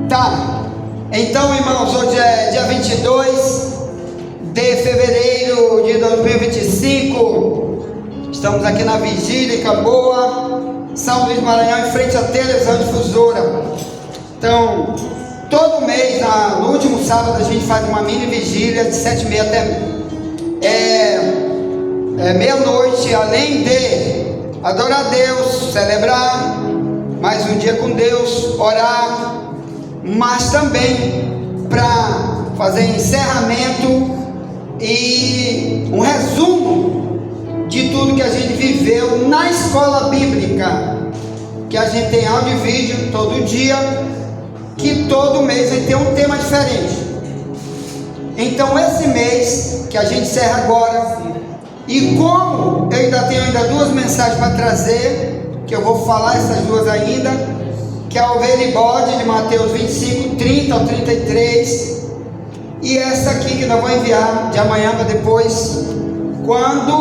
Tá, então, irmãos, hoje é dia 22 de fevereiro de 2025. Estamos aqui na vigília em Camboa, São Luís Maranhão, em frente à televisão difusora. Então, todo mês, no último sábado, a gente faz uma mini vigília de 7h30 até meia-noite, além de adorar a Deus, celebrar mais um dia com Deus, orar, mas também para fazer encerramento e um resumo de tudo que a gente viveu na escola bíblica, que a gente tem áudio e vídeo todo dia, que todo mês vai ter um tema diferente. Então esse mês que a gente encerra agora, e como eu ainda tenho duas mensagens para trazer, que eu vou falar essas duas ainda, que é a ovelha e bode de Mateus 25, 30 ao 33, e essa aqui que nós vamos enviar de amanhã para depois, quando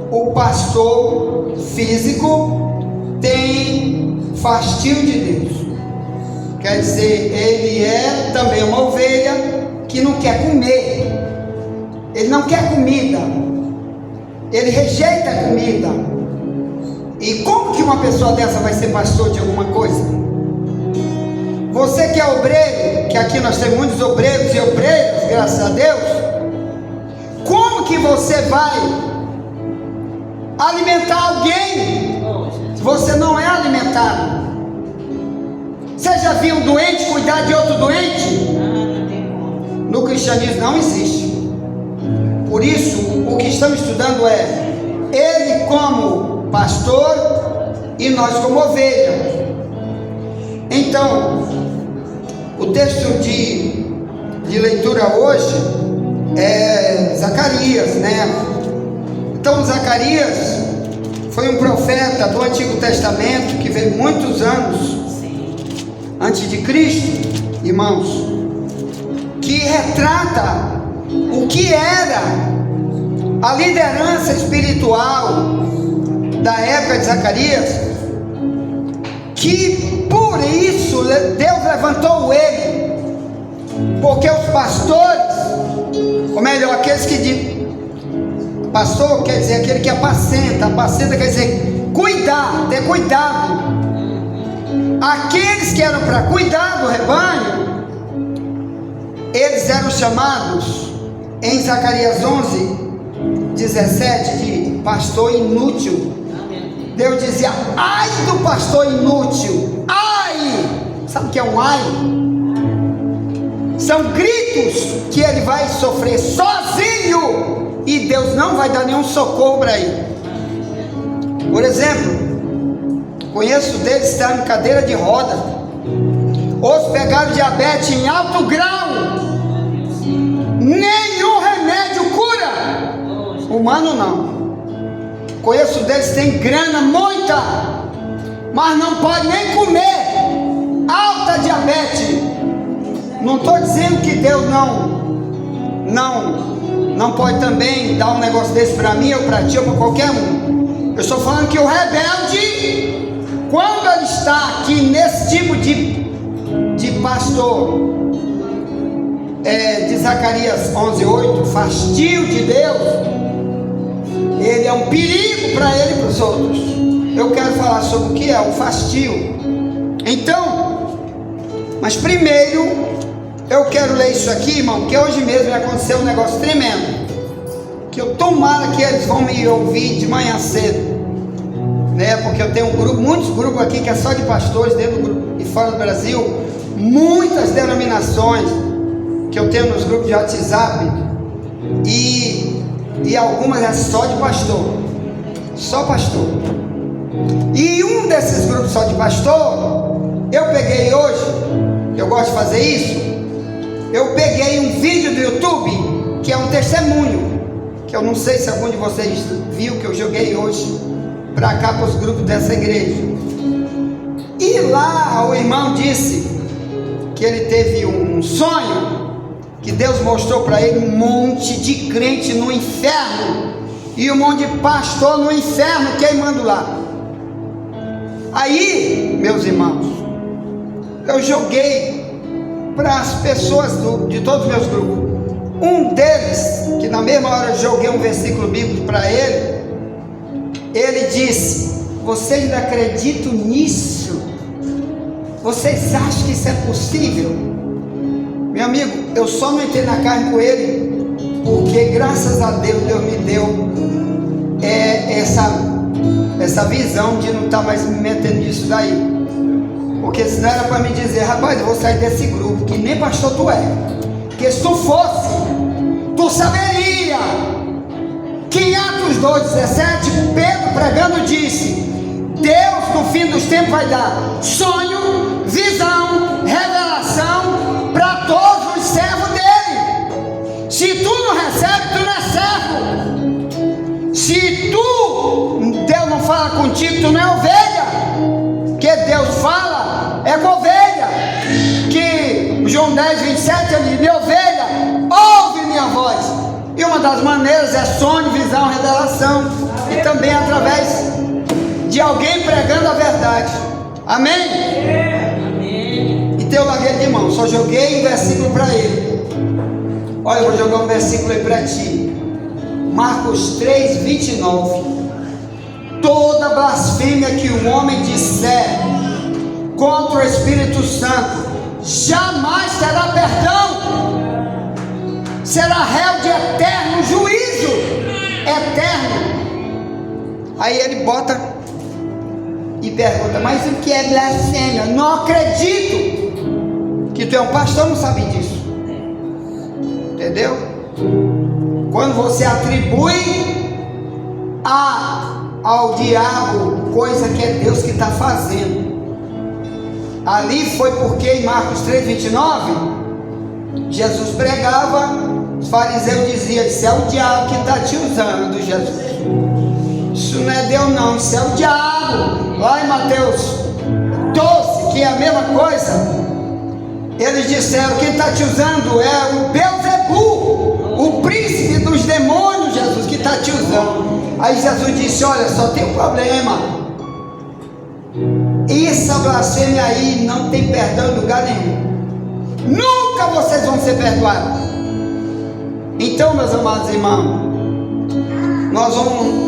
o pastor físico tem fastio de Deus. Quer dizer, ele é também uma ovelha que não quer comer, ele não quer comida, ele rejeita a comida. E como que uma pessoa dessa vai ser pastor de alguma coisa? Você que é obreiro, que aqui nós temos muitos obreiros e obreiras, graças a Deus, como que você vai alimentar alguém se você não é alimentado? Você já viu um doente cuidar de outro doente? No cristianismo não existe. Por isso, o que estamos estudando é ele como pastor e nós como ovelha. Então, o texto de leitura hoje é Zacarias, né? Então, Zacarias foi um profeta do Antigo Testamento que veio muitos anos antes de Cristo, irmãos, que retrata o que era a liderança espiritual da época de Zacarias, que por isso Deus levantou ele, porque os pastores, ou melhor, aqueles que pastor quer dizer aquele que apacenta quer dizer cuidar, ter cuidado. Aqueles que eram para cuidar do rebanho, eles eram chamados em Zacarias 11:17 de pastor inútil. Deus dizia: ai do pastor inútil, ai! Sabe o que é um ai? São gritos que ele vai sofrer sozinho e Deus não vai dar nenhum socorro para ele. Por exemplo, conheço deles que estão em cadeira de roda, outros pegaram diabetes em alto grau, nenhum remédio cura, humano não. Conheço deles que tem grana muita, mas não pode nem comer, alta diabetes. Não estou dizendo que Deus não pode também dar um negócio desse para mim, ou para ti, ou para qualquer um. Eu estou falando que o rebelde, quando ele está aqui nesse tipo de pastor, de Zacarias 11:8, fastio de Deus, ele é um perigo para ele e para os outros. Eu quero falar sobre o que é o fastio. Então, mas primeiro eu quero ler isso aqui, irmão, porque hoje mesmo aconteceu um negócio tremendo, que eu tomara que eles vão me ouvir de manhã cedo, né? Porque eu tenho muitos grupos aqui que é só de pastores dentro do grupo e fora do Brasil, muitas denominações que eu tenho nos grupos de WhatsApp, e algumas é só de pastor, só pastor. E um desses grupos só de pastor, eu peguei hoje, eu gosto de fazer isso, eu peguei um vídeo do YouTube, que é um testemunho, que eu não sei se algum de vocês viu, que eu joguei hoje para cá, para os grupos dessa igreja. E lá o irmão disse que ele teve um sonho, que Deus mostrou para ele um monte de crente no inferno, e um monte de pastor no inferno queimando lá. Aí, meus irmãos, eu joguei para as pessoas de todos os meus grupos. Um deles, que na mesma hora eu joguei um versículo bíblico para ele, ele disse: vocês ainda acreditam nisso? Vocês acham que isso é possível? Meu amigo, eu só não entrei na carne com ele, porque graças a Deus, Deus me deu essa visão de não estar mais me metendo nisso daí. Porque senão era para me dizer: rapaz, eu vou sair desse grupo, que nem pastor tu é. Porque se tu fosse, tu saberia que em Atos 2,17, Pedro pregando disse: Deus no fim dos tempos vai dar sonho, visão, revelação para todos os servos dele. Se tu não recebe, tu não é servo. Se Deus não fala contigo, tu não é ovelha. Que Deus fala é com ovelha. Que João 10,27 ele diz: minha ovelha ouve minha voz. E uma das maneiras é sonho, visão, revelação. E também através de alguém pregando a verdade. Amém? Então eu larguei de mão, só joguei um versículo para ele. Olha, eu vou jogar um versículo aí para ti. Marcos 3,29. Toda blasfêmia que um homem disser contra o Espírito Santo jamais terá perdão, será réu de eterno juízo. Eterno. Aí ele bota e pergunta: mas o que é blasfêmia? Não acredito. Que tu é um pastor, não sabe disso. Entendeu? Quando você atribui ao diabo coisa que é Deus que está fazendo. Ali foi porque em Marcos 3,29 Jesus pregava, os fariseus diziam: isso é o diabo que está te usando, Jesus. Isso não é Deus não, isso é o diabo. Lá em Mateus 12, que é a mesma coisa, eles disseram: quem está te usando é o Beelzebul, o príncipe dos demônios, Jesus, que está te usando. Aí Jesus disse: olha, só tem um problema. Essa blasfêmia aí não tem perdão em lugar nenhum. Nunca vocês vão ser perdoados. Então, meus amados irmãos, nós vamos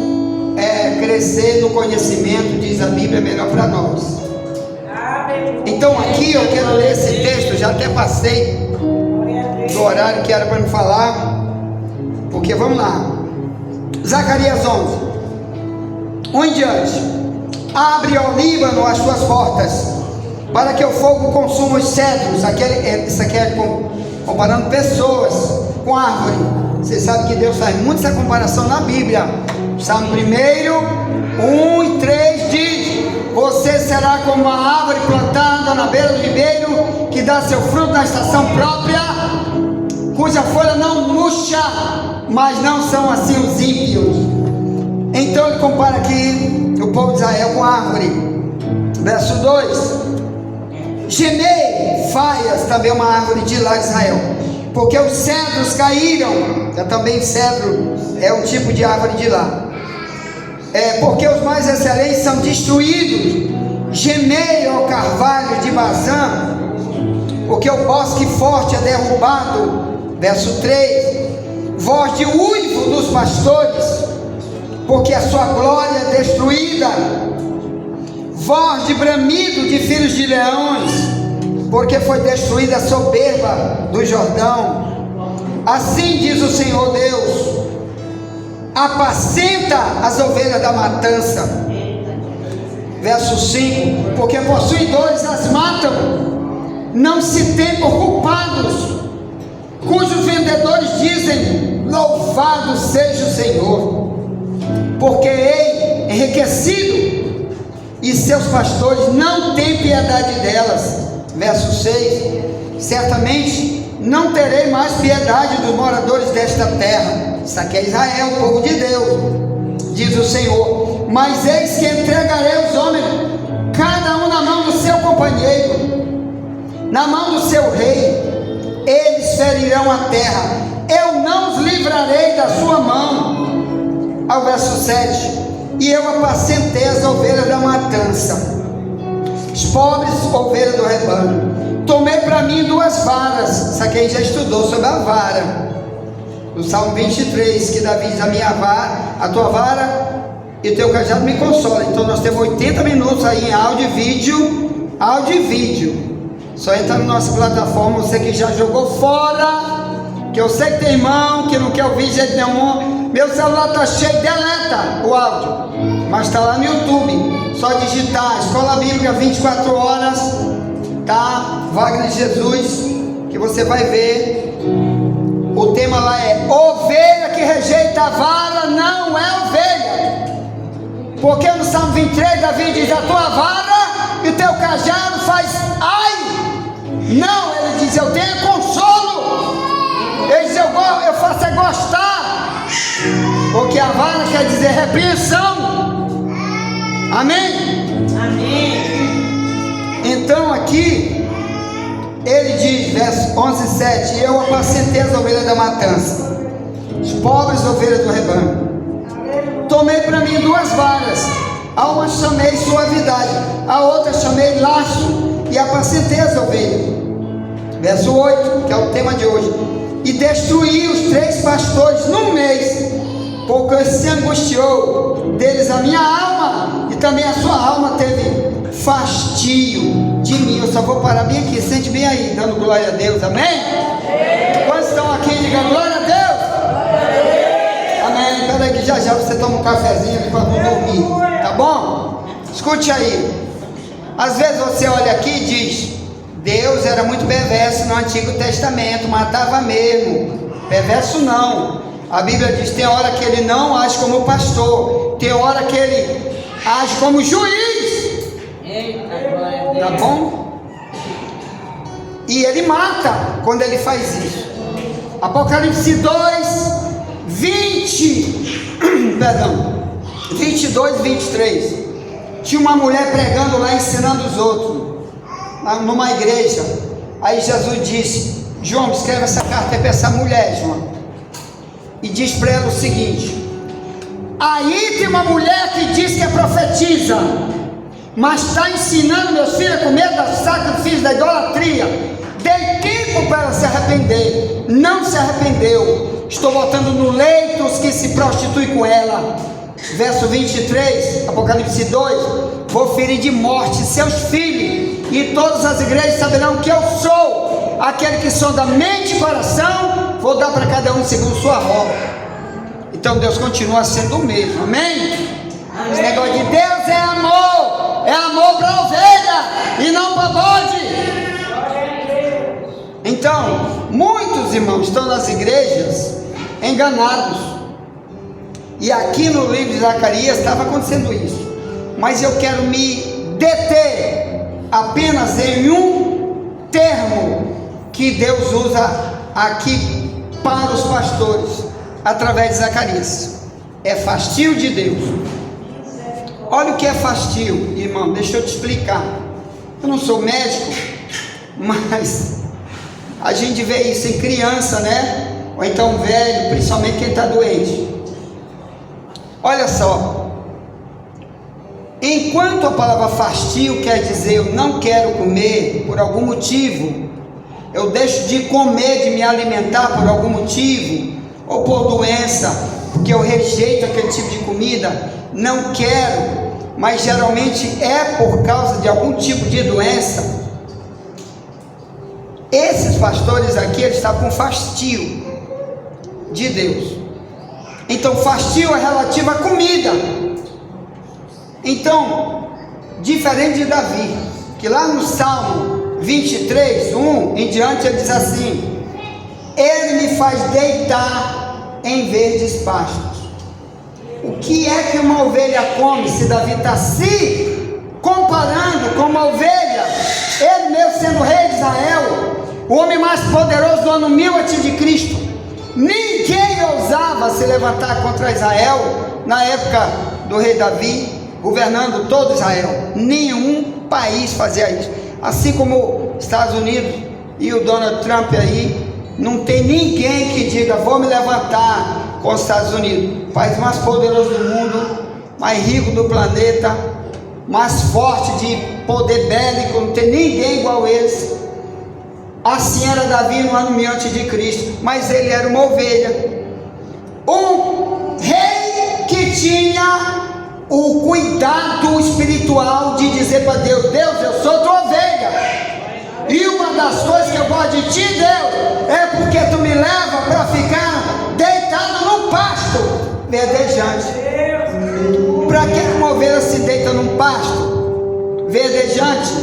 crescer no conhecimento, diz a Bíblia, melhor para nós. Então aqui eu quero ler esse texto, já até passei do horário que era para me falar, porque vamos lá. Zacarias 11, 1 em diante. Abre ao Líbano as suas portas, para que o fogo consuma os cedros. Isso aqui é comparando pessoas com árvore. Você sabe que Deus faz muito essa comparação na Bíblia. Salmo 1, 1 e 3 diz: você será como uma árvore plantada na beira do ribeiro, que dá seu fruto na estação própria, cuja folha não murcha, mas não são assim os ímpios. Então ele compara aqui o povo de Israel com a árvore. Verso 2: gemei, faias, também uma árvore de lá de Israel, porque os cedros caíram. Também cedro é um tipo de árvore de lá. Porque os mais excelentes são destruídos. Gemei ao carvalho de Bazã, porque o bosque forte é derrubado. Verso 3: voz de uivo dos pastores, porque a sua glória é destruída. Voz de bramido de filhos de leões, porque foi destruída a soberba do Jordão. Assim diz o Senhor Deus: apacenta as ovelhas da matança. Verso 5: porque possuidores as matam, não se tem por culpados, cujos vendedores dizem: louvado seja o Senhor, porque ei enriquecido, e seus pastores não têm piedade delas. Verso 6: certamente não terei mais piedade dos moradores desta terra. Isso aqui é Israel, o povo de Deus, diz o Senhor. Mas eis que entregarei os homens, cada um na mão do seu companheiro, na mão do seu rei. Eles ferirão a terra, eu não os livrarei da sua mão. Ao verso 7: e eu apacentei as ovelhas da matança, os pobres, ovelhas do rebanho. Tomei para mim 2 varas. Isso aqui a gente já estudou sobre a vara. No Salmo 23, que Davi diz: a tua vara e o teu cajado me consola. Então nós temos 80 minutos aí em áudio e vídeo. Só entrar na nossa plataforma, você que já jogou fora, que eu sei que tem irmão que não quer ouvir de jeito nenhum. Meu celular está cheio, deleta o áudio, mas está lá no YouTube. Só digitar Escola Bíblica 24 horas, tá? Wagner Jesus, que você vai ver. O tema lá é: ovelha que rejeita a vara não é ovelha. Porque no Salmo 23 Davi diz: a tua vara e o teu cajado faz ai. Não, ele diz: eu tenho consolo. Ele diz: eu faço é gostar. Porque a vara quer dizer repreensão. Amém? Amém. Então aqui ele diz, verso 11, 7: eu apacentei as ovelhas da matança, os pobres ovelhas do rebanho. Tomei para mim 2 varas, a uma chamei suavidade, a outra chamei laço, e apacentei as ovelhas. Verso 8, que é o tema de hoje: e destruí os 3 pastores num mês, porque se angustiou deles a minha alma, e também a sua alma teve fastio de mim. Eu só vou parar bem aqui, sente bem aí, dando glória a Deus, amém? Quantos estão aqui, digam glória a Deus? Amém. Peraí que já você toma um cafezinho ali para não dormir, tá bom? Escute aí. Às vezes você olha aqui e diz: Deus era muito perverso no Antigo Testamento, matava mesmo. Perverso não. A Bíblia diz: tem hora que ele não age como pastor, tem hora que ele age como juiz. Eita, glória a Deus. Tá bom? E ele mata quando ele faz isso. Apocalipse 2, 22, 23. Tinha uma mulher pregando lá, ensinando os outros, numa igreja. Aí Jesus disse: João, escreve essa carta para essa mulher, João, e diz para ela o seguinte: aí tem uma mulher que diz que é profetiza, mas está ensinando meus filhos a comer da sacrifício da idolatria. Dei tempo para ela se arrepender, não se arrependeu. Estou botando no leito os que se prostituem com ela. Verso 23, Apocalipse 2: vou ferir de morte seus filhos, e todas as igrejas saberão que eu sou aquele que sonda mente e coração. Vou dar para cada um segundo sua obra. Então Deus continua sendo o mesmo, amém? Esse negócio de Deus é amor para ovelha e não para bode. Então, muitos irmãos estão nas igrejas enganados. E aqui no livro de Zacarias estava acontecendo isso. Mas eu quero me deter apenas em um termo que Deus usa aqui para os pastores, através de Zacarias: é fastio de Deus. Olha o que é fastio, irmão, deixa eu te explicar. Eu não sou médico, mas a gente vê isso em criança, né? Ou então velho, principalmente quem está doente. Olha só, enquanto a palavra fastio quer dizer eu não quero comer por algum motivo, eu deixo de comer, de me alimentar por algum motivo, ou por doença, porque eu rejeito aquele tipo de comida, não quero, mas geralmente é por causa de algum tipo de doença. Esses pastores aqui, eles estavam com fastio de Deus. Então fastio é relativo à comida. Então, diferente de Davi, que lá no Salmo 23, 1 em diante, ele diz assim: ele me faz deitar em verdes pastos. O que é que uma ovelha come? Se Davi está se comparando com uma ovelha, ele mesmo sendo rei de Israel, o homem mais poderoso do ano 1000 antes de Cristo, ninguém ousava se levantar contra Israel na época do rei Davi, governando todo Israel. Nenhum país fazia isso. Assim como Estados Unidos e o Donald Trump aí, não tem ninguém que diga: vou me levantar com os Estados Unidos, país mais poderoso do mundo, mais rico do planeta, mais forte de poder bélico, não tem ninguém igual a eles. Assim era Davi no ano 1000 antes de Cristo, mas ele era uma ovelha, um rei que tinha o cuidado espiritual de dizer para Deus: Deus, eu sou tua ovelha, e uma das coisas que eu gosto de ti, Deus, é porque tu me leva para ficar deitado no pasto verdejante. Para que uma ovelha se deita num pasto verdejante?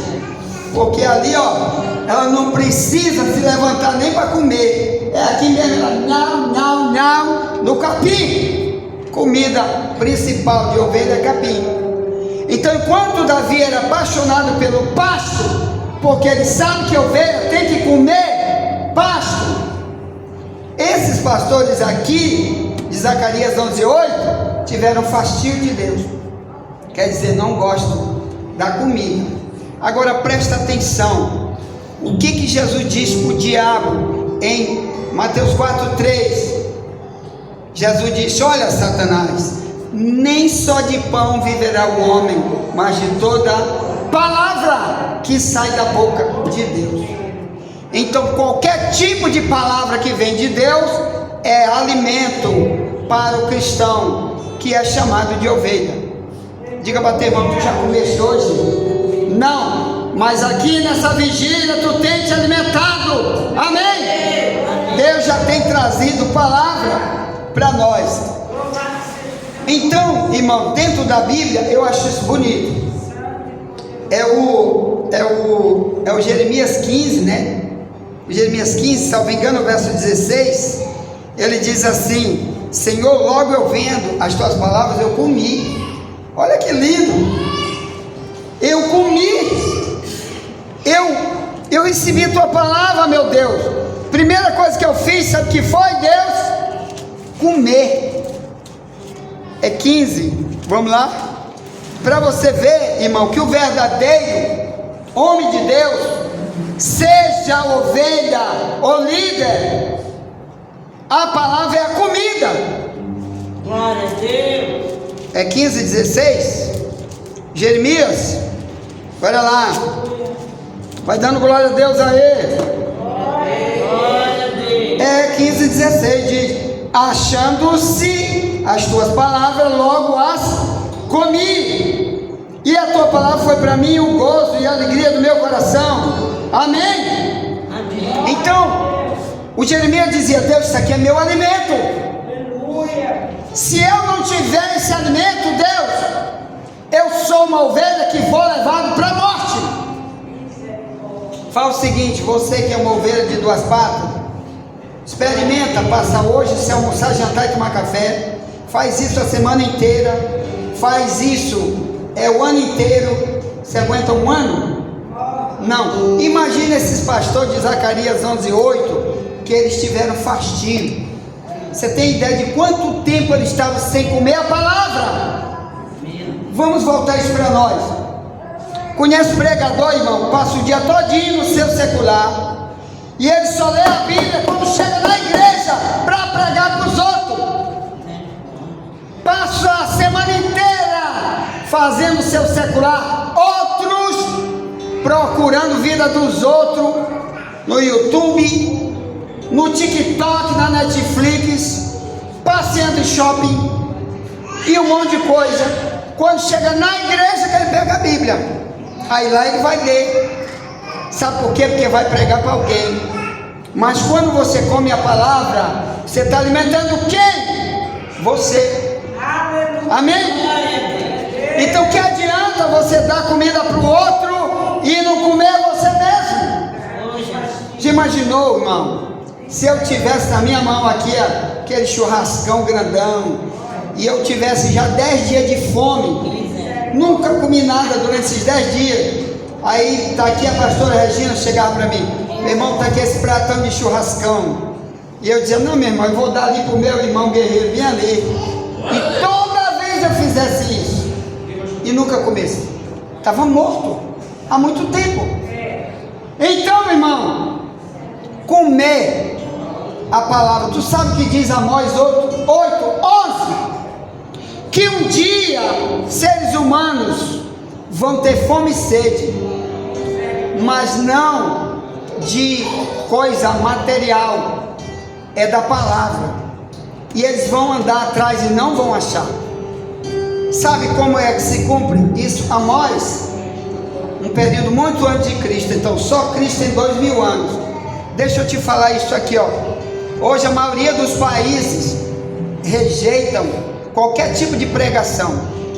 Porque ali, ó, ela não precisa se levantar nem para comer, é aqui mesmo, ela não, no capim. Comida principal de ovelha é capim. Então, enquanto Davi era apaixonado pelo pasto, porque ele sabe que a ovelha tem que comer pasto, esses pastores aqui de Zacarias 11:8 tiveram fastio de Deus, quer dizer, não gostam da comida. Agora presta atenção, o que Jesus disse para o diabo em Mateus 4:3? Jesus disse: olha, Satanás, nem só de pão viverá o homem, mas de toda palavra que sai da boca de Deus. Então qualquer tipo de palavra que vem de Deus é alimento para o cristão, que é chamado de ovelha. Diga para teu irmão: tu já comeste hoje? Não, mas aqui nessa vigília tu tem te alimentado. Amém? Deus já tem trazido palavra para nós. Então, irmão, dentro da Bíblia eu acho isso bonito. É o Jeremias 15, né? O Jeremias 15, salvo engano, o verso 16, ele diz assim: Senhor, logo eu vendo as tuas palavras, eu comi. Olha que lindo! Eu comi, eu recebi a tua palavra, meu Deus. Primeira coisa que eu fiz, sabe o que foi, Deus? Comer. É 15, vamos lá? Para você ver, irmão, que o verdadeiro homem de Deus, seja ovelha ou líder, a palavra é a comida. Glória a Deus. É 15, 16. Jeremias, olha lá, vai dando glória a Deus aí. Glória a Deus. É 15, 16, diz: achando-se as tuas palavras, logo as comi, e a tua palavra foi para mim o gozo e a alegria do meu coração. Amém? Amém. Então, o Jeremias dizia: Deus, isso aqui é meu alimento. Se eu não tiver esse alimento, Deus, eu sou uma ovelha que vou levado para a morte. Fala o seguinte: você que é uma ovelha de duas patas, experimenta, passa hoje, se almoçar, jantar e tomar café. Faz isso a semana inteira. Faz isso o ano inteiro. Você aguenta um ano? Não. Imagina esses pastores de Zacarias 11:8, que eles tiveram fastio. Você tem ideia de quanto tempo eles estavam sem comer a palavra? Vamos voltar isso para nós. Conhece pregador, irmão? Passa o dia todinho no seu secular, e ele só lê a Bíblia quando chega na igreja para pregar para os outros. Passa a semana inteira fazendo seu secular, outros procurando vida dos outros no YouTube, no TikTok, na Netflix, passeando em shopping e um monte de coisa. Quando chega na igreja que ele pega a Bíblia, aí lá ele vai ler. Sabe por quê? Porque vai pregar para alguém. Mas quando você come a palavra, você está alimentando quem? Você. Amém? Então que adianta você dar comida para o outro e não comer você mesmo? Já imaginou, irmão? Se eu tivesse na minha mão aqui aquele churrascão grandão, e eu tivesse já 10 dias de fome, nunca comi nada durante esses 10 dias, aí está aqui a pastora Regina chegava para mim: meu irmão, está aqui esse pratão de churrascão, e eu dizia: não, meu irmão, eu vou dar ali para o meu irmão guerreiro, vem ali. E toda vez eu fizesse isso e nunca comesse, estava morto há muito tempo. Então, irmão, comer a palavra, tu sabe o que diz Amós 8:11? Que um dia seres humanos vão ter fome e sede, mas não de coisa material, é da palavra, e eles vão andar atrás e não vão achar. Sabe como é que se cumpre isso? Amós, um período muito antes de Cristo, então só Cristo tem 2000 anos. Deixa eu te falar isso aqui, ó. Hoje a maioria dos países rejeitam qualquer tipo de pregação.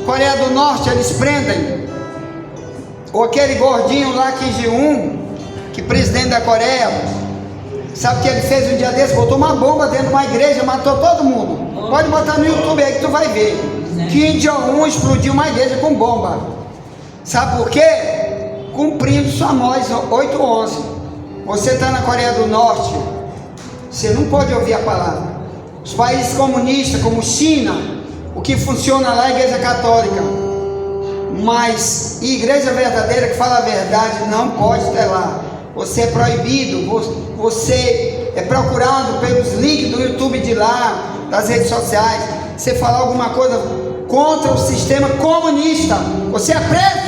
Coreia do Norte, eles prendem. Ou aquele gordinho lá, Kim Jong-un, que presidente da Coreia, sabe o que ele fez um dia desse? Botou uma bomba dentro de uma igreja, matou todo mundo. Pode botar no YouTube aí que tu vai ver. Kim Jong-un explodiu uma igreja com bomba. Sabe por quê? Cumprindo sua Amós 8:11. Você está na Coreia do Norte, você não pode ouvir a palavra. Os países comunistas como China, o que funciona lá é a igreja católica, mas igreja verdadeira que fala a verdade não pode ter lá. Você é proibido, você é procurado pelos links do YouTube de lá, das redes sociais. Você falar alguma coisa contra o sistema comunista, você é preso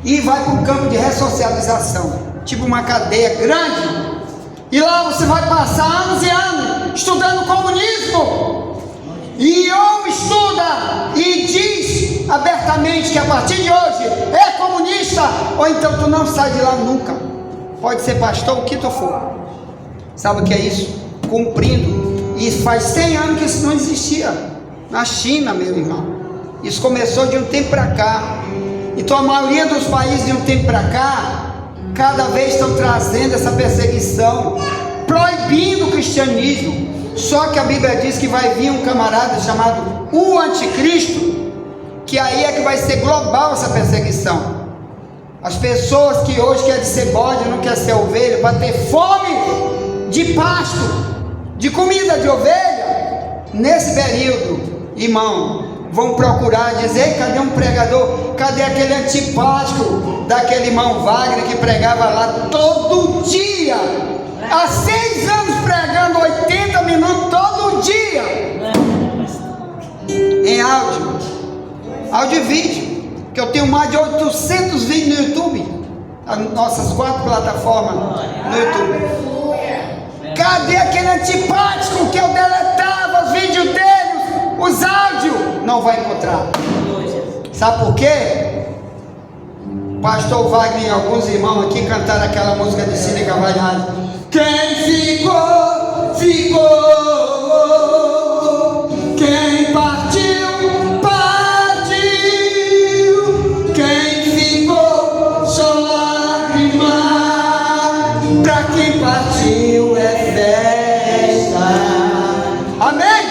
e vai para um campo de ressocialização, tipo uma cadeia grande, e lá você vai passar anos e anos estudando comunismo, e ou estuda e diz abertamente que a partir de hoje é comunista, ou então tu não sai de lá nunca. Pode ser pastor, o que tu for. Sabe o que é isso? Cumprindo. E faz 100 anos que isso não existia na China, meu irmão. Isso começou de um tempo para cá. Então a maioria dos países de um tempo para cá, cada vez estão trazendo essa perseguição, proibindo o cristianismo. Só que a Bíblia diz que vai vir um camarada chamado o Anticristo, que aí é que vai ser global essa perseguição. As pessoas que hoje querem ser bode, não querem ser ovelha, para ter fome de pasto, de comida de ovelha, nesse período, irmão, vão procurar dizer: cadê um pregador? Cadê aquele antipático daquele irmão Wagner que pregava lá todo dia? Há 6 anos pregando 80 minutos todo dia, em áudio e vídeo, que eu tenho mais de 800 vídeos no YouTube, as nossas 4 plataformas no YouTube. Cadê aquele antipático que eu deletava os vídeos deles, os áudios? Não vai encontrar. Sabe por quê? Pastor Wagner e alguns irmãos aqui cantaram aquela música de Cine Cavalhado. Quem ficou, ficou. Quem partiu, partiu. Quem ficou, só lágrima. Pra quem partiu é festa. Amém?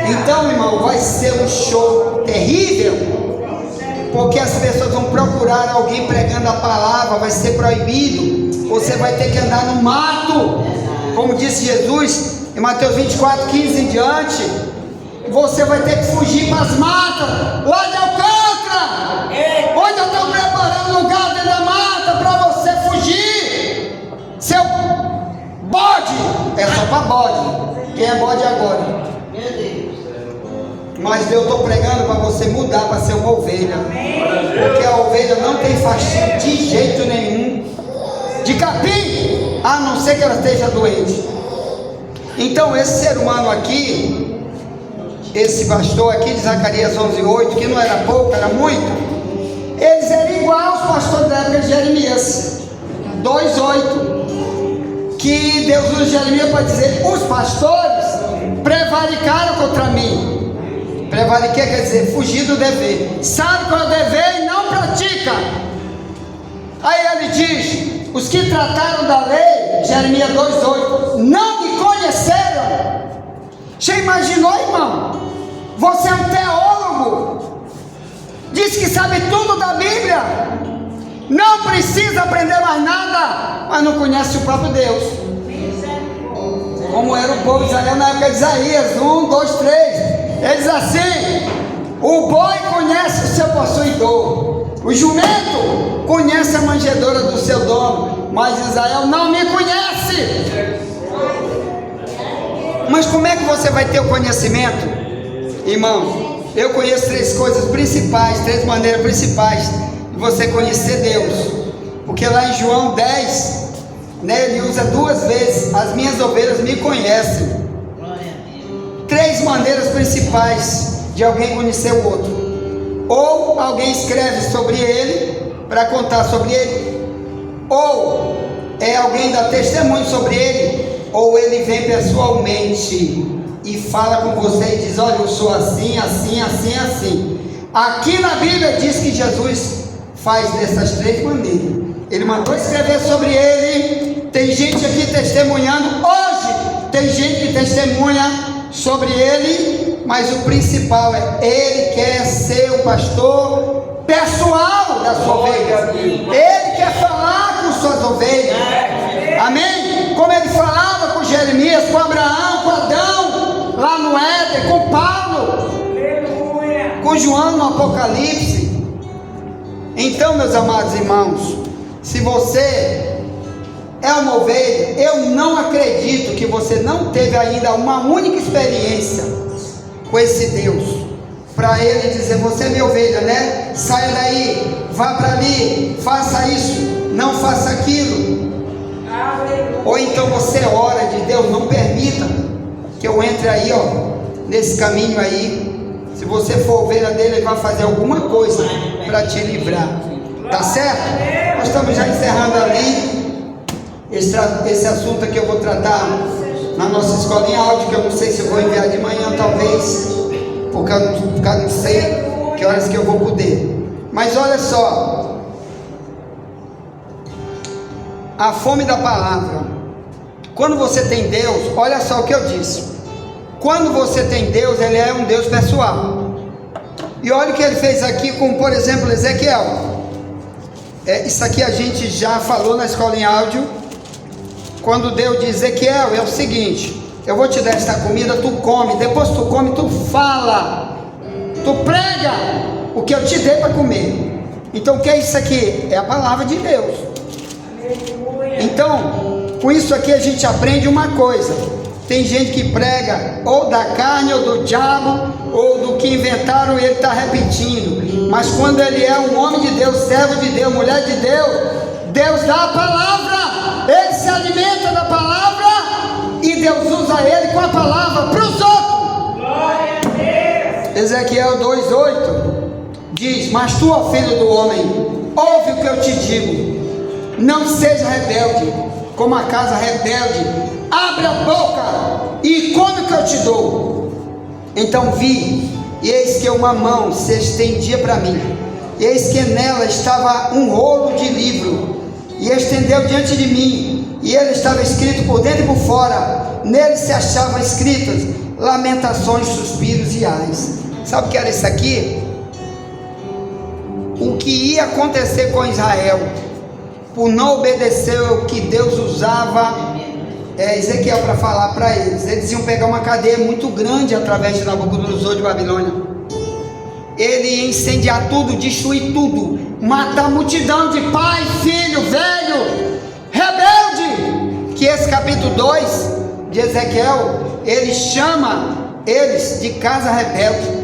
Então, irmão, vai ser um show terrível, porque as pessoas vão procurar alguém pregando a palavra, vai ser proibido. Você vai ter que andar no mato, como disse Jesus em Mateus 24:15 em diante. Você vai ter que fugir para as matas, lá de Alcântara, onde eu estou preparando lugar dentro da mata para você fugir. Seu bode é só para bode. Quem é bode agora? Mas eu estou pregando para você mudar para ser uma ovelha, porque a ovelha não tem fascínio de jeito nenhum de capim, a não ser que ela esteja doente. Então esse ser humano aqui, esse pastor aqui de Zacarias 11:8, que não era pouco, era muito, eles eram igual aos pastores da época de Jeremias 2:8, que Deus usa Jeremias para dizer: os pastores prevaricaram contra mim. Prevaricar quer dizer fugir do dever. Sabe qual é o dever e não pratica. Aí ele diz: os que trataram da lei, Jeremias 2:8, não me conheceram. Você imaginou, irmão? Você é um teólogo, diz que sabe tudo da Bíblia, não precisa aprender mais nada, mas não conhece o próprio Deus. Como era o povo de Israel na época de Isaías 1, 2, 3. Ele diz assim: o boi conhece o seu possuidor, o jumento conhece a manjedoura do seu dono, mas Israel não me conhece. Mas como é que você vai ter o conhecimento, irmão? eu conheço 3 coisas principais, 3 maneiras principais de você conhecer Deus. Porque lá em João 10, né, ele usa 2 vezes: as minhas ovelhas me conhecem. 3 maneiras principais de alguém conhecer o outro: ou alguém escreve sobre ele para contar sobre ele, ou alguém dá testemunho sobre ele, ou ele vem pessoalmente e fala com você e diz: olha, eu sou assim, assim, assim, assim. Aqui na Bíblia diz que Jesus faz dessas 3 maneiras. Ele mandou escrever sobre ele. Tem gente aqui testemunhando hoje, tem gente que testemunha sobre ele, mas o principal é: ele quer ser o pastor pessoal da sua ovelha. Ele quer falar com suas ovelhas. Amém? Como ele falava com Jeremias, com Abraão, com Adão, lá no Éden, com Paulo, com João no Apocalipse. Então, meus amados irmãos, se você é uma ovelha, eu não acredito que você não teve ainda uma única experiência com esse Deus, para ele dizer: você é minha ovelha, né? Saia daí, vá para ali, faça isso, não faça aquilo. Ou então você ora de Deus: não permita que eu entre aí, nesse caminho aí. Se você for ovelha dele, ele vai fazer alguma coisa para te livrar. Tá certo? Nós estamos já encerrando ali esse assunto que eu vou tratar na nossa escolinha áudio, que eu não sei se eu vou enviar de manhã, talvez, porque eu não sei que horas que eu vou poder. Mas olha só, a fome da palavra. Quando você tem Deus, olha só o que eu disse: quando você tem Deus, ele é um Deus pessoal. E olha o que ele fez aqui com, por exemplo, Ezequiel. Isso aqui a gente já falou na escola em áudio. Quando Deus diz: Ezequiel, é o seguinte, eu vou te dar esta comida, tu come, depois tu come, tu fala, tu prega o que eu te dei para comer. Então o que é isso aqui? É a palavra de Deus. Então, com isso aqui a gente aprende uma coisa: tem gente que prega ou da carne ou do diabo, ou do que inventaram e ele está repetindo. Mas quando ele é um homem de Deus, servo de Deus, mulher de Deus, Deus dá a palavra, ele se alimenta da palavra e Deus usa ele com a palavra para os outros. Glória a Deus. Ezequiel 2:8 diz: mas tu, ó filho do homem, ouve o que eu te digo, não seja rebelde como a casa rebelde, abre a boca e come o que eu te dou. Então vi, e eis que uma mão se estendia para mim, e eis que nela estava um rolo de livro, e estendeu diante de mim, e ele estava escrito por dentro e por fora. Nele se achavam escritas lamentações, suspiros e ais. Sabe o que era isso aqui? O que ia acontecer com Israel por não obedecer o que Deus usava Ezequiel para falar para eles. Eles iam pegar uma cadeia muito grande através de Nabucodonosor de Babilônia. Ele ia incendiar tudo, destruir tudo, matar multidão de pai, filho, velho, rebelde. Que esse capítulo 2 de Ezequiel, ele chama eles de casa rebelde.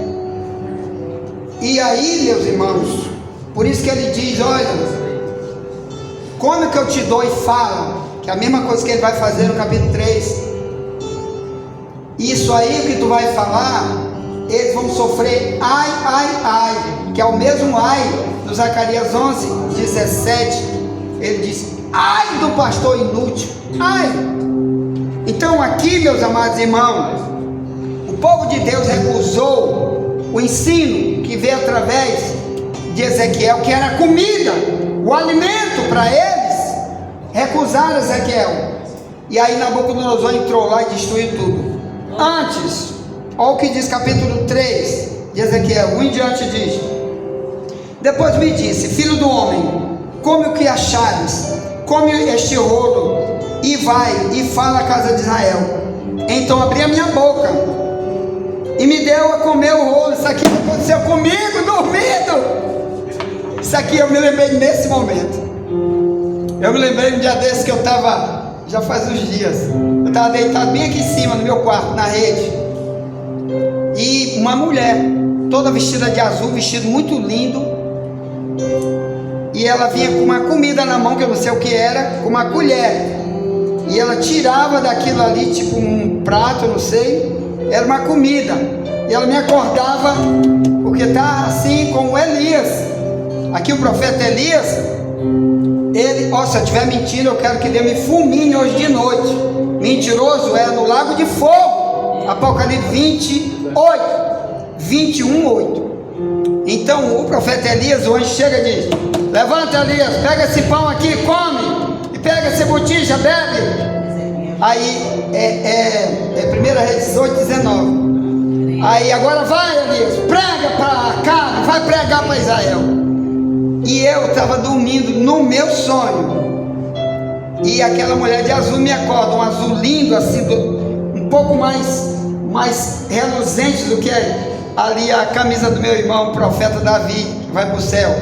E aí, meus irmãos, por isso que ele diz: olha, como que eu te dou e fala, que é a mesma coisa que ele vai fazer no capítulo 3. Isso aí que tu vai falar, eles vão sofrer ai, ai, ai, que é o mesmo ai do Zacarias 11:17. Ele diz: ai do pastor inútil, ai. Então aqui, meus amados irmãos, o povo de Deus recusou o ensino que veio através de Ezequiel, que era comida, o alimento para eles. Recusaram Ezequiel, e aí Nabucodonosor entrou lá e destruiu tudo. Antes, olha o que diz capítulo 3 de Ezequiel, 1 em diante diz: depois me disse: filho do homem, come o que achares, come este rolo, e vai e fala à casa de Israel. Então abri a minha boca e me deu a comer o rolo. Isso aqui aconteceu comigo, dormindo. Isso aqui eu me lembrei nesse momento. Eu me lembrei um dia desse que eu estava, já faz uns dias, eu estava deitado bem aqui em cima no meu quarto, na rede, e uma mulher toda vestida de azul, vestido muito lindo. E ela vinha com uma comida na mão, que eu não sei o que era, com uma colher. E ela tirava daquilo ali, tipo um prato, não sei, era uma comida. E ela me acordava, porque está assim como Elias. Aqui o profeta Elias, ele, ó, se eu estiver mentindo, eu quero que Deus me fulmine hoje de noite. Mentiroso é no lago de fogo. Apocalipse 28, 21, 8. Então o profeta Elias, o anjo chega e diz: levanta, Elias, pega esse pão aqui, come, e pega essa botija, bebe. Aí é 1 Reis 18, 19. Aí agora vai, Elias, prega para cá, vai pregar para Israel. E eu estava dormindo no meu sonho, e aquela mulher de azul me acorda, um azul lindo assim, um pouco mais reluzente do que ali a camisa do meu irmão, o profeta Davi, que vai para o céu,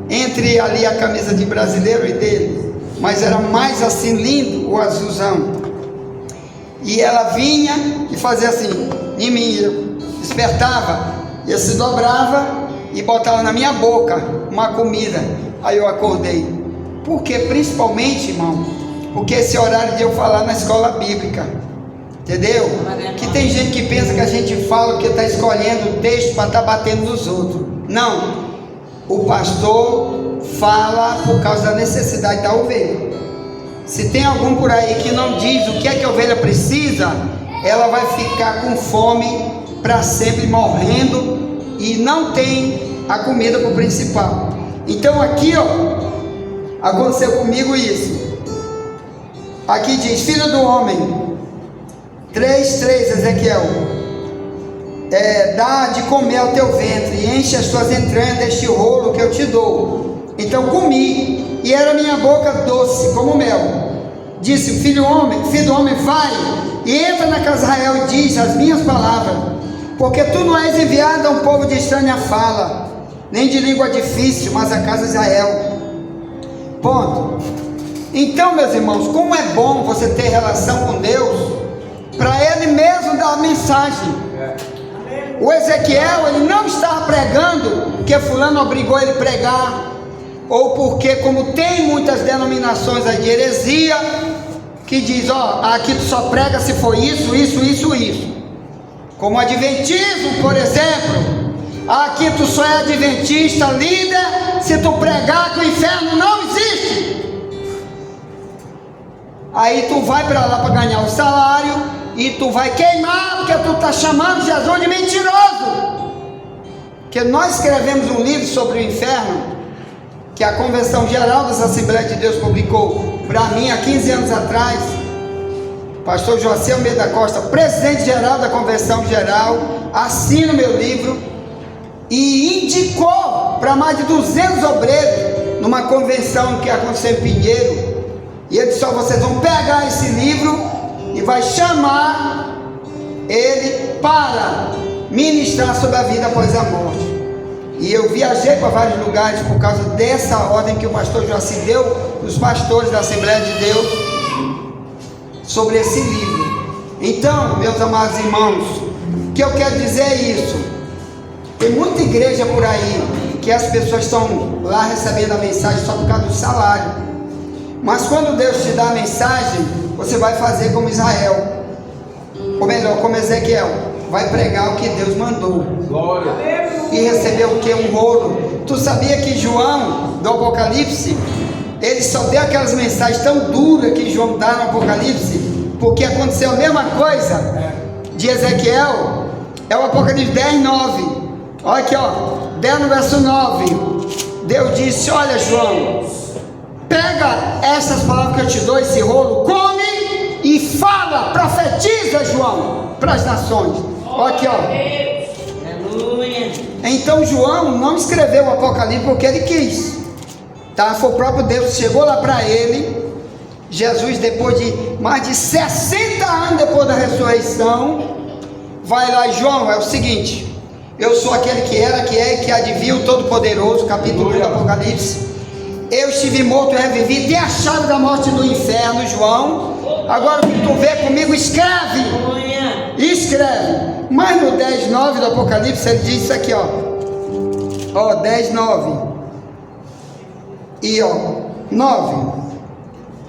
entre ali a camisa de brasileiro e dele, mas era mais assim lindo o azulzão. E ela vinha e fazia assim em mim, eu despertava, e se dobrava e botava na minha boca uma comida. Aí eu acordei. Porque principalmente, irmão, porque esse horário de eu falar na escola bíblica, entendeu? Que tem gente que pensa que a gente fala porque está escolhendo o texto para estar batendo nos outros. Não, o pastor fala por causa da necessidade da ovelha. Se tem algum por aí que não diz o que é que a ovelha precisa, ela vai ficar com fome para sempre, morrendo, e não tem a comida para o principal. Então aqui, ó, aconteceu comigo isso. Aqui diz: filho do homem, 3:3, Ezequiel, dá de comer ao teu ventre, e enche as tuas entranhas deste rolo que eu te dou. Então comi, e era minha boca doce como mel. Disse: filho do homem, vai e entra na casa de Israel e diz as minhas palavras, porque tu não és enviado a um povo de estranha fala, nem de língua difícil, mas a casa de Israel. Ponto. Então, meus irmãos, como é bom você ter relação com Deus, para Ele mesmo dar a mensagem. O Ezequiel, ele não estava pregando porque fulano obrigou ele a pregar, ou porque, como tem muitas denominações aí de heresia, que diz: ó, aqui tu só prega se for isso, isso. Como o adventismo, por exemplo. Aqui tu só é adventista, líder, se tu pregar que o inferno não existe. Aí tu vai para lá para ganhar o salário, e tu vai queimar, porque tu está chamando Jesus de mentiroso. Porque nós escrevemos um livro sobre o inferno, que a Convenção Geral das Assembleias de Deus publicou para mim há 15 anos atrás. Pastor José Almeida Costa, presidente geral da Convenção Geral, assina o meu livro e indicou para mais de 200 obreiros numa convenção que aconteceu em Pinheiro. E ele disse: ó, vocês vão pegar esse livro e vai chamar ele para ministrar sobre a vida após a morte. E eu viajei para vários lugares por causa dessa ordem que o pastor Joaci deu os pastores da Assembleia de Deus sobre esse livro. Então, meus amados irmãos, o que eu quero dizer é isso: tem muita igreja por aí que as pessoas estão lá recebendo a mensagem só por causa do salário. Mas quando Deus te dá a mensagem, você vai fazer como Israel, ou melhor, como Ezequiel, vai pregar o que Deus mandou. Glória. E recebeu o que? Um rolo. Tu sabia que João, do Apocalipse, ele só deu aquelas mensagens tão duras que João dá no Apocalipse, porque aconteceu a mesma coisa de Ezequiel. É o Apocalipse 10, 9. Olha aqui, ó, 10 no verso 9. Deus disse: olha, João, pega essas palavras que eu te dou, esse rolo, come e fala, profetiza, João, para as nações. Olha aqui, ó. Então João não escreveu o Apocalipse porque ele quis, tá? Foi o próprio Deus que chegou lá para ele. Jesus, depois de mais de 60 anos depois da ressurreição, vai lá: João, é o seguinte, eu sou aquele que era, que é e que há de vir, o Todo-Poderoso, capítulo 1 do Apocalipse. Eu estive morto e revivi, tem a chave da morte do inferno, João. Agora o que tu vê comigo, escreve. escreve. Mas no 10:9 do Apocalipse ele diz isso aqui, ó. Ó, 10:9. E ó, 9.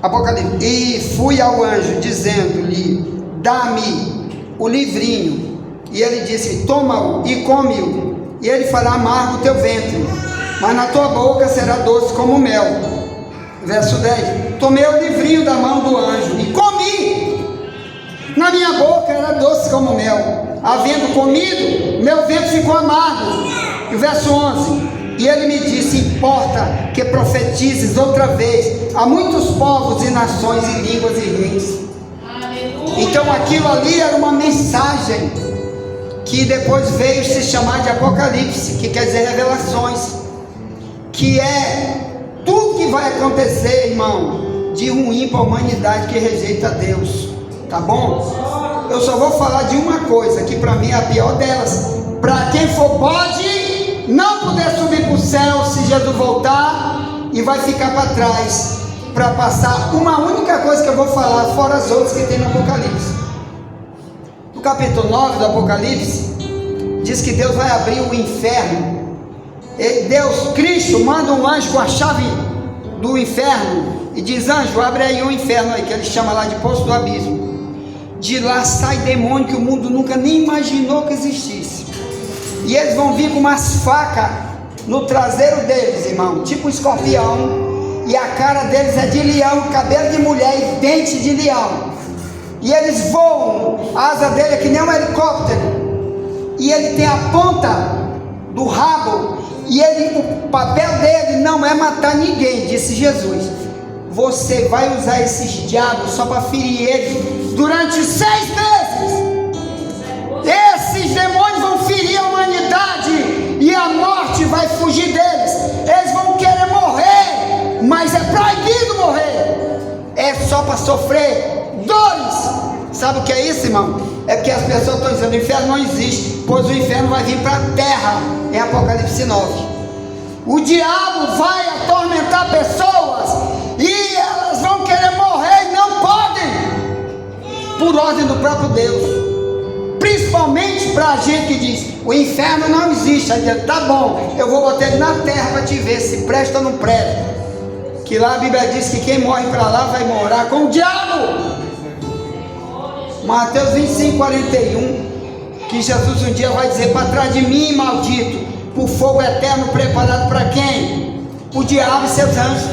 Apocalipse. E fui ao anjo, dizendo-lhe: dá-me o livrinho. E ele disse: toma-o e come-o, e ele fará amargo o teu ventre, mas na tua boca será doce como mel. Verso 10. Tomei o livrinho da mão do anjo e comi. Na minha boca era doce como mel. Havendo comido, meu ventre ficou amargo. E o verso 11. E ele me disse: importa que profetizes outra vez a muitos povos e nações e línguas e reis. Então aquilo ali era uma mensagem que depois veio se chamar de Apocalipse, que quer dizer revelações, que é tudo que vai acontecer, irmão, de ruim para a humanidade que rejeita Deus, tá bom? Eu só vou falar de uma coisa, que para mim é a pior delas. Para quem for bode, não puder subir para o céu se Jesus voltar, e vai ficar para trás, para passar uma única coisa que eu vou falar, fora as outras que tem no Apocalipse. No capítulo 9 do Apocalipse, diz que Deus vai abrir o inferno. Deus, Cristo, manda um anjo com a chave do inferno e diz: anjo, abre aí o inferno aí, que ele chama lá de poço do abismo. De lá sai demônio que o mundo nunca nem imaginou que existisse, e eles vão vir com umas facas no traseiro deles, irmão, tipo um escorpião, e a cara deles é de leão, cabelo de mulher e dente de leão, e eles voam, a asa dele é que nem um helicóptero, e ele tem a ponta do rabo, e o papel dele não é matar ninguém, disse Jesus. Você vai usar esses diabos só para ferir eles durante 6 meses. Esses demônios vão ferir a humanidade e a morte vai fugir deles. Eles vão querer morrer, mas é proibido morrer. É só para sofrer dores. Sabe o que é isso, irmão? É porque as pessoas estão dizendo: o inferno não existe, pois o inferno vai vir para a terra, em Apocalipse 9. O diabo vai atormentar pessoas e elas vão querer morrer e não podem, por ordem do próprio Deus. Principalmente para a gente que diz: o inferno não existe. Aí diz: tá bom, eu vou botar ele na terra para te ver se presta ou não presta. Que lá a Bíblia diz que quem morre para lá vai morar com o diabo. Mateus 25:41, que Jesus um dia vai dizer: para trás de mim, maldito, por fogo eterno preparado para quem? O diabo e seus anjos.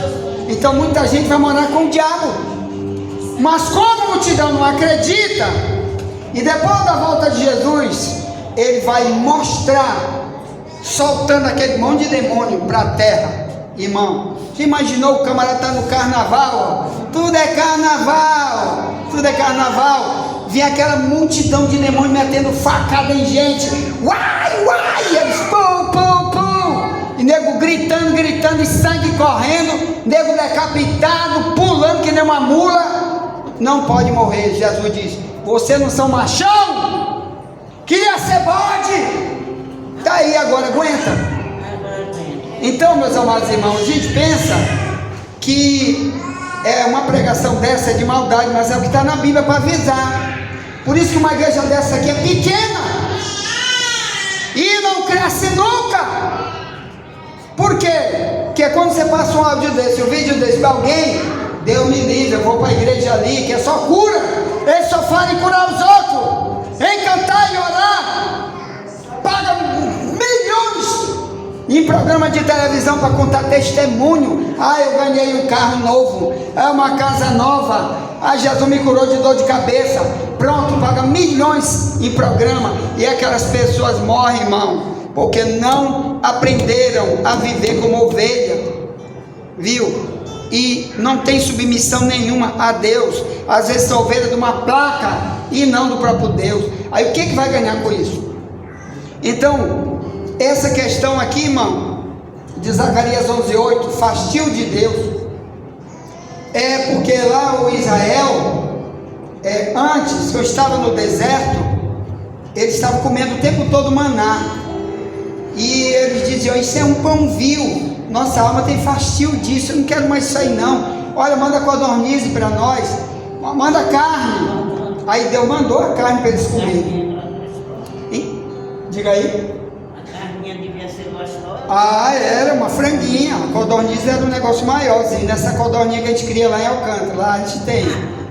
Então muita gente vai morar com o diabo, mas como a multidão não acredita, e depois da volta de Jesus, ele vai mostrar, soltando aquele monte de demônio para a terra. Irmão, você imaginou o camarada tá no carnaval? Tudo é carnaval, tudo é carnaval. Vinha aquela multidão de demônios metendo facada em gente, uai, uai, e eles pum, pum, pum, e nego gritando, gritando, e sangue correndo, nego decapitado, pulando que nem uma mula. Não pode morrer. Jesus diz: você não são machão? Queria ser bode? Tá aí agora, aguenta. Então, meus amados irmãos, a gente pensa que uma pregação dessa é de maldade, mas é o que está na Bíblia para avisar. Por isso que uma igreja dessa aqui é pequena e não cresce nunca. Por quê? Porque quando você passa um áudio desse, um vídeo desse para alguém, Deus me livre, eu vou para a igreja ali, que é só cura, eles só falam em curar os outros, em cantar e orar, paga milhões em programa de televisão para contar testemunho. Ah, eu ganhei um carro novo, uma casa nova, Jesus me curou de dor de cabeça. Pronto, paga milhões em programa, e aquelas pessoas morrem, irmão, porque não aprenderam a viver como ovelha, viu? E não tem submissão nenhuma a Deus. Às vezes são ovelhas de uma placa e não do próprio Deus. Aí o que vai ganhar com isso? Então, essa questão aqui, irmão, de Zacarias 11:8, fastio de Deus, é porque lá o Israel, antes que eu estava no deserto, eles estavam comendo o tempo todo maná, e eles diziam: isso é um pão vil, nossa alma tem fastio disso, eu não quero mais isso aí não. Olha, manda codorniz para nós, manda carne. Aí Deus mandou a carne para eles comerem. Diga aí. A carninha devia ser gostosa. Ah, era uma franguinha. A codorniz era um negócio maiorzinho. Nessa codorninha que a gente cria lá em Alcântara. Lá a gente tem.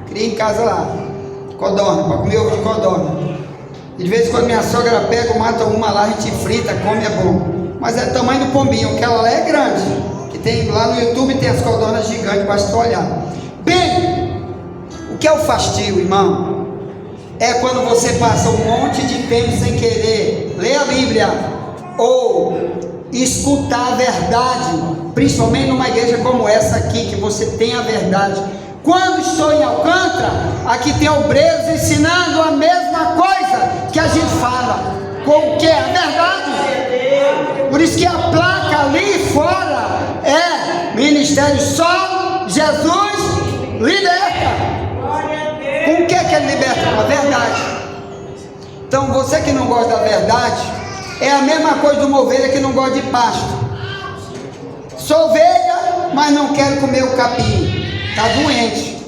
Cria em casa lá. Codorna, para comer ovo de codorna. E de vez em quando minha sogra pega, mata uma lá, a gente frita, come, é bom. Mas é o tamanho do pombinho. Aquela lá é grande. Que tem lá no YouTube, tem as codornas gigantes, basta olhar. Bem, o que é o fastio, irmão? É quando você passa um monte de tempo sem querer ler a Bíblia ou escutar a verdade, principalmente numa igreja como essa aqui, que você tem a verdade. Quando estou em Alcântara, aqui tem obreiros ensinando a mesma coisa que a gente fala, com o que? A verdade. Por isso que a placa ali fora é Ministério Só Jesus Liberta. Com o que ele liberta? Com a verdade. Então você que não gosta da verdade, é a mesma coisa de uma ovelha que não gosta de pasto. Sou ovelha, mas não quero comer o capim. Está doente.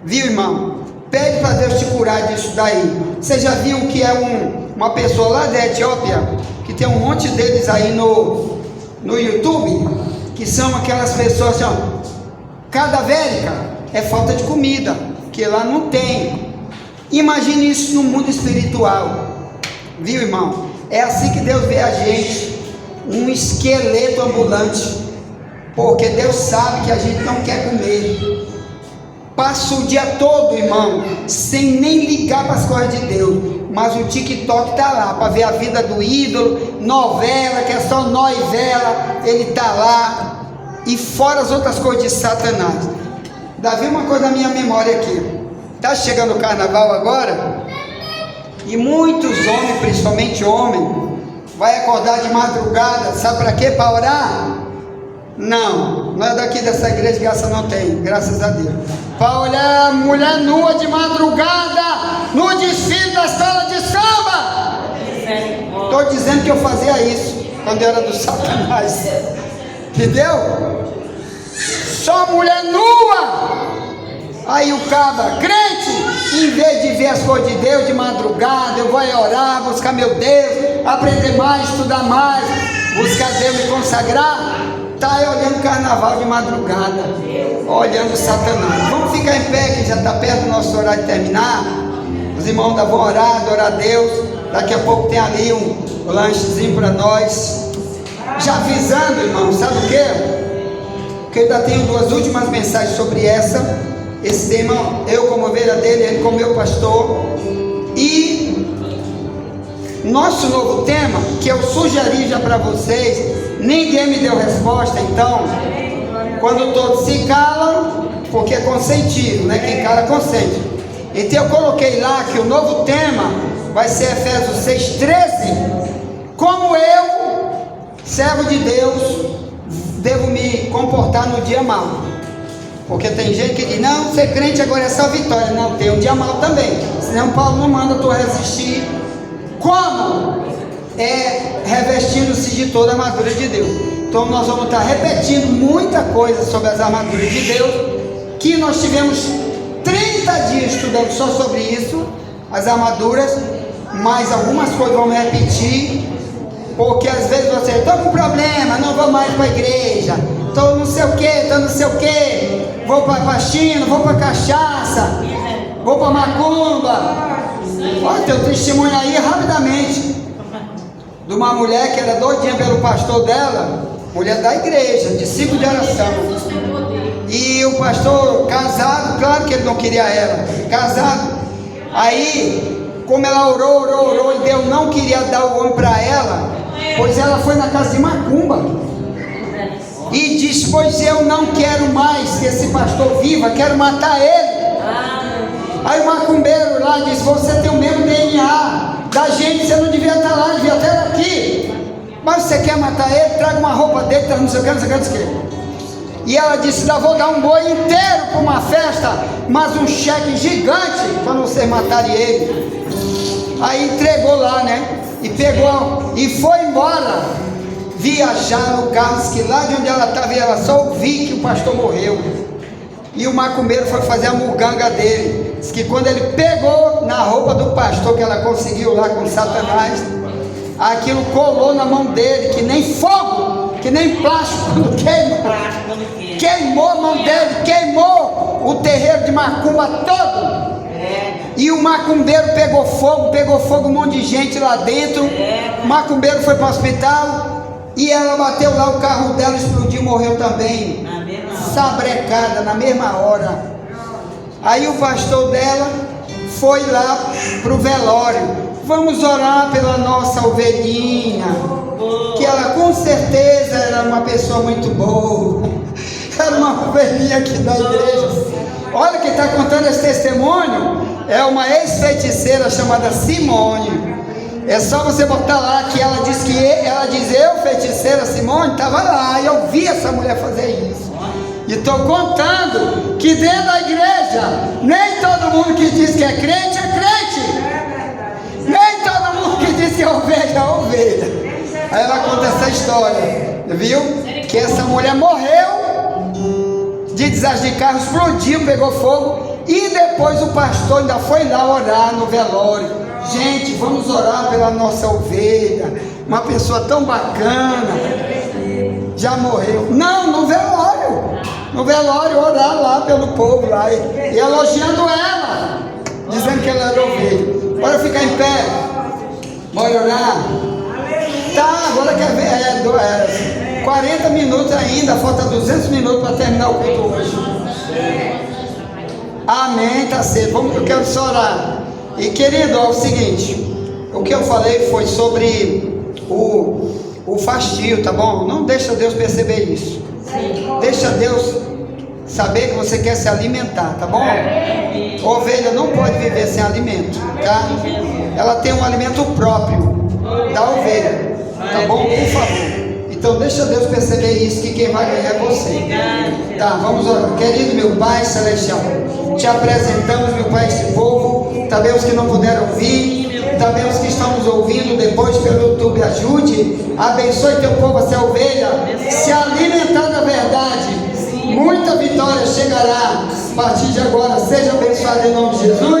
Viu, irmão? Pede para Deus te curar disso daí. Você já viu que é uma pessoa lá da Etiópia, que tem um monte deles aí no YouTube, que são aquelas pessoas assim, ó, cadavérica, é falta de comida, que lá não tem. Imagine isso no mundo espiritual. Viu, irmão? É assim que Deus vê a gente, um esqueleto ambulante, porque Deus sabe que a gente não quer comer. Passa o dia todo, irmão, sem nem ligar para as coisas de Deus, mas o TikTok está lá, para ver a vida do ídolo, novela, que é só nó e vela, ele está lá, e fora as outras coisas de Satanás. Davi, uma coisa da minha memória aqui, está chegando o carnaval agora, e muitos homens, principalmente homem, vai acordar de madrugada, sabe para quê? Para orar? Não é daqui dessa igreja que essa não tem, graças a Deus. Para olhar mulher nua de madrugada no desfile da escola de samba. Estou dizendo que eu fazia isso quando eu era do Satanás. Entendeu? Só mulher nua. Aí o cabra, crente, em vez de ver as coisas de Deus de madrugada, eu vou orar, buscar meu Deus, aprender mais, estudar mais, buscar Deus e consagrar. Está aí olhando o carnaval de madrugada, olhando Satanás. Vamos ficar em pé, que já está perto do nosso horário de terminar. Os irmãos vão orar, adorar a Deus. Daqui a pouco tem ali um lanchezinho para nós. Já avisando, irmão, sabe o que? Porque eu ainda tenho duas últimas mensagens sobre esse tema. Eu como ovelha dele, ele como meu pastor. E nosso novo tema, que eu sugeri já para vocês, ninguém me deu resposta, então, quando todos se calam, porque é consentido, né? Quem cala consente. Então eu coloquei lá que o novo tema vai ser Efésios 6,13. Como eu, servo de Deus, devo me comportar no dia mau. Porque tem gente que diz, não, ser crente agora é só vitória. Não, tem um dia mau também. Senão Paulo não manda tu resistir. Como? É revestindo-se de toda a armadura de Deus. Então nós vamos estar repetindo muita coisa sobre as armaduras de Deus, que nós tivemos 30 dias estudando só sobre isso, as armaduras, mas algumas coisas vamos repetir, porque às vezes você, estou com problema, não vou mais para a igreja, estou não sei o que, vou para faxina, vou para cachaça, vou para macumba. Olha, tem um testemunho aí rapidamente, de uma mulher que era doidinha pelo pastor dela, mulher da igreja, discípulo de oração, e o pastor casado, claro que ele não queria ela, casado, aí como ela orou e Deus não queria dar o homem para ela, pois ela foi na casa de macumba e disse, pois eu não quero mais que esse pastor viva, quero matar ele. Aí o macumbeiro lá disse, você tem o mesmo DNA da gente, você não devia estar lá, devia estar aqui, mas você quer matar ele, traga uma roupa dele, não sei o que. E ela disse, vou dar um boi inteiro para uma festa, mas um cheque gigante para vocês matarem ele. Aí entregou lá, né, e pegou, e foi embora, viajar no carro, que lá de onde ela estava, ela só ouviu que o pastor morreu, e o macumbeiro foi fazer a muganga dele. Diz que quando ele pegou na roupa do pastor, que ela conseguiu lá com Satanás, aquilo colou na mão dele, que nem fogo, que nem plástico quando queima. Queimou a mão dele, queimou o terreiro de macumba todo. E o macumbeiro pegou fogo, um monte de gente lá dentro. O macumbeiro foi para o hospital e ela bateu lá, o carro dela explodiu, morreu também, sabrecada na mesma hora. Aí o pastor dela foi lá para o velório. Vamos orar pela nossa ovelhinha, que ela com certeza era uma pessoa muito boa, era uma ovelhinha aqui da igreja. Olha quem está contando esse testemunho, é uma ex-feiticeira chamada Simone. É só você botar lá que ela diz eu, feiticeira Simone, estava lá e eu vi essa mulher fazer isso. E estou contando que dentro da igreja, nem todo mundo que diz que é crente, é crente. Nem todo mundo que diz que é ovelha. Aí ela conta essa história, viu? Que essa mulher morreu de desastre de carro, explodiu, pegou fogo. E depois o pastor ainda foi lá orar no velório. Gente, vamos orar pela nossa ovelha. Uma pessoa tão bacana, já morreu. Não, no velório. No velório, orar lá pelo povo lá, e elogiando ela, dizendo que ela era ovelha. Bora ficar em pé, bora orar. Tá, agora quer ver, 40 minutos ainda, falta 200 minutos para terminar o culto hoje. Amém, tá certo, eu quero só orar. E querido, é o seguinte, o que eu falei foi sobre o fastio, tá bom? Não deixa Deus perceber isso. Deixa Deus saber que você quer se alimentar, tá bom? Ovelha não pode viver sem alimento, tá? Ela tem um alimento próprio da ovelha, tá bom? Por favor. Então deixa Deus perceber isso, que quem vai ganhar é você. Tá, vamos orar. Querido meu Pai Celestial, te apresentamos, meu Pai, esse povo, também os que não puderam ouvir, também os que estão nos ouvindo depois pelo YouTube. Ajude, abençoe teu povo, essa ovelha, se alimentar da verdade. Muita vitória chegará a partir de agora. Seja abençoado em nome de Jesus.